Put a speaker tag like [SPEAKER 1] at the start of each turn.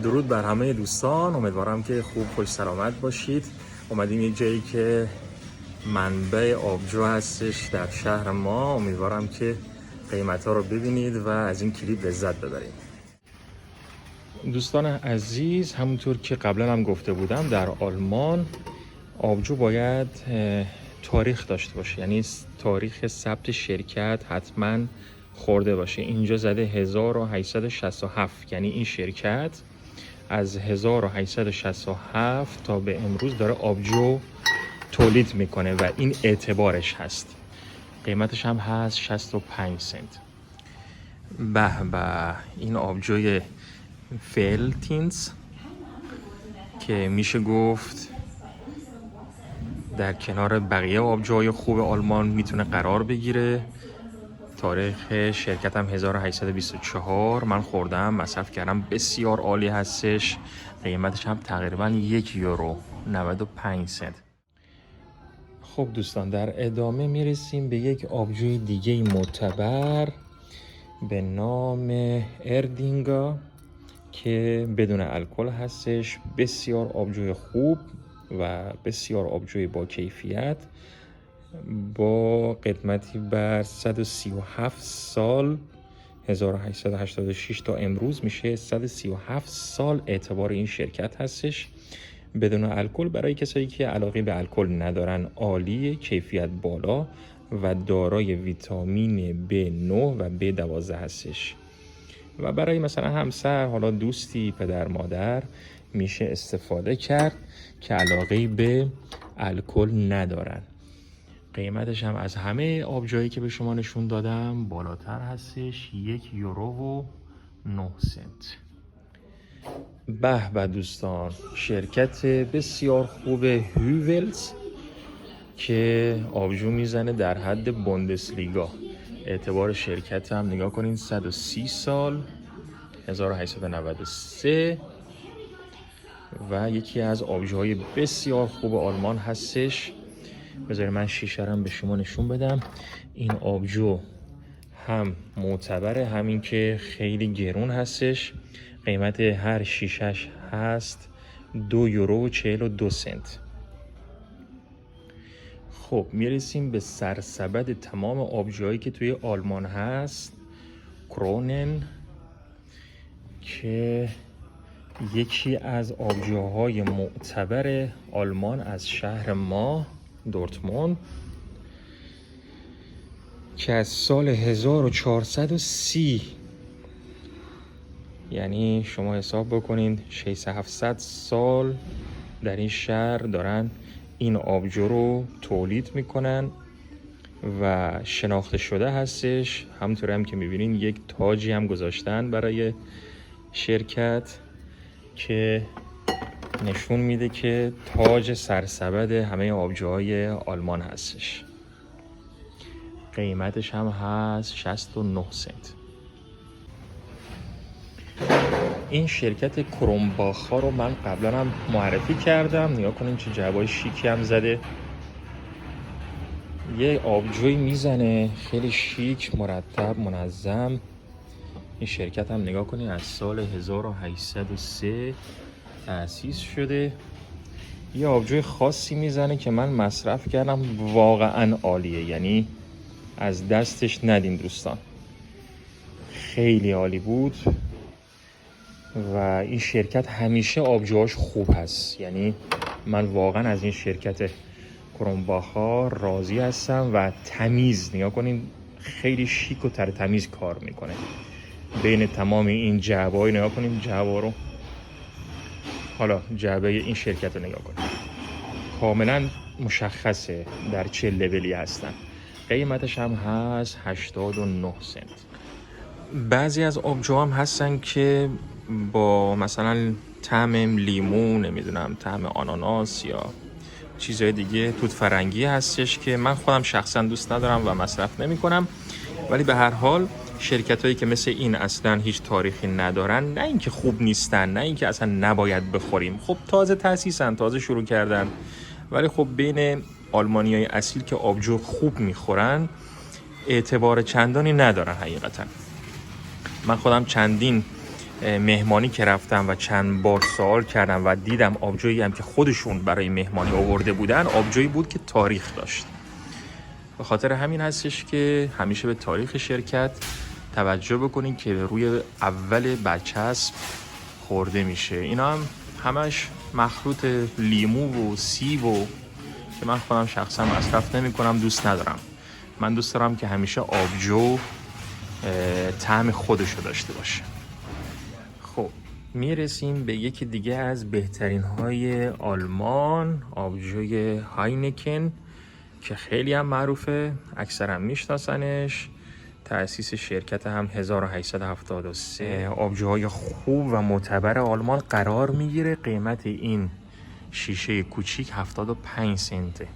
[SPEAKER 1] درود بر همه دوستان، امیدوارم که خوب خوش سلامت باشید. اومدیم یک جایی که منبع آبجو هستش در شهر ما. امیدوارم که قیمت ها رو ببینید و از این کلیپ لذت ببرید. دوستان عزیز، همونطور که قبلا هم گفته بودم، در آلمان آبجو باید تاریخ داشته باشه، یعنی تاریخ ثبت شرکت حتما خورده باشه. اینجا زده 1867، یعنی این شرکت از 1867 تا به امروز داره آبجو تولید میکنه و این اعتبارش هست. قیمتش هم هست 65 سنت. به به، این آبجوی فلتینز که میشه گفت در کنار بقیه آبجوهای خوب آلمان میتونه قرار بگیره. تاریخ شرکت هم 1824. من خوردم، مصرف کردم، بسیار عالی هستش. قیمتش هم تقریبا 1 یورو 95 سنت. خب دوستان، در ادامه میرسیم به یک آبجوی دیگه معتبر به نام اردینگا که بدون الکل هستش. بسیار آبجوی خوب و بسیار آبجوی با کیفیت، با قدمتی بر 137 سال، 1886 تا امروز میشه 137 سال اعتبار این شرکت هستش. بدون الکل، برای کسایی که علاقه به الکل ندارن، عالی، کیفیت بالا و دارای ویتامین B9 و B12 هستش. و برای مثلا همسر، حالا دوستی، پدر، مادر میشه استفاده کرد که علاقه به الکل ندارن. قیمتش هم از همه آبجویی که به شما نشون دادم بالاتر هستش، 1 یورو و 9 سنت. به به دوستان، شرکت بسیار خوب هوولز که آبجو میزنه در حد بوندسلیگا. اعتبار شرکت هم نگاه کنین، 130 سال، 1893 و یکی از آبجوهای بسیار خوب آلمان هستش. بذارید من شیشه رو به شما نشون بدم. این آبجو هم معتبره، همین که خیلی گرون هستش. قیمت هر شیشش هست 2 یورو و 42 سنت. خب میرسیم به سرسبد تمام آبجوهایی که توی آلمان هست، کرونن، که یکی از آبجوهای معتبر آلمان از شهر ما دورتموند، که از سال 1430، یعنی شما حساب بکنین 600-700 سال در این شهر دارن این آبجو رو تولید میکنن و شناخته شده هستش. همونطور هم که میبینین یک تاجی هم گذاشتن برای شرکت که نشون میده که تاج سرسبد همه آبجوهای آلمان هستش. قیمتش هم هست 69 سنت. این شرکت کرونباخ ها رو من قبلا هم معرفی کردم. نگاه کنین چه جعبای شیکی هم زده. یه آبجوی میزنه خیلی شیک، مرتب، منظم. این شرکت هم نگاه کنین از سال 1803 تأسیس شده. یه آبجوی خاصی میزنه که من مصرف کردم، واقعا عالیه، یعنی از دستش ندین دوستان، خیلی عالی بود. و این شرکت همیشه آبجوهاش خوب هست، یعنی من واقعا از این شرکت کرونباخ راضی هستم. و تمیز، نگاه کنین، خیلی شیک و تمیز کار میکنه. بین تمام این جعبه‌های نگاه کنین، جعبه رو، حالا جعبه این شرکت رو نگاه کنین، کاملا مشخصه در چه لولی هستن. قیمتش هم هست 89 سنت. بعضی از آبجوها هم هستن که با مثلا طعم لیمو، نمیدونم طعم آناناس یا چیزهای دیگه، توت فرنگی هستش که من خودم شخصا دوست ندارم و مصرف نمی کنم. ولی به هر حال شرکت هایی که مثل این اصلا هیچ تاریخی ندارن، نه اینکه خوب نیستن، نه اینکه اصلا نباید بخوریم، خب تازه تأسیسن، تازه شروع کردن، ولی خب بین آلمانیای اصیل که آبجو خوب میخورن اعتبار چندانی ندارن حقیقتا. من خودم چندین مهمانی که رفتم و چند بار سوال کردم و دیدم آبجویی هم که خودشون برای مهمانی آورده بودن آبجویی بود که تاریخ داشت. به خاطر همین هستش که همیشه به تاریخ شرکت توجه بکنین که روی اول برچسب خورده میشه. اینا هم همش مخلوط لیمو و سیب و که من خودم شخصا مصرف نمی کنم، دوست ندارم. من دوست دارم که همیشه آبجو طعم خودشو داشته باشه. خب میرسیم به یکی دیگه از بهترین های آلمان، آبجوی هاینکن که خیلی هم معروفه، اکثرا میشناسنش. تأسیس شرکت هم 1873. آبجوهای خوب و معتبر آلمان قرار میگیره. قیمت این شیشه کوچیک 75 سنته.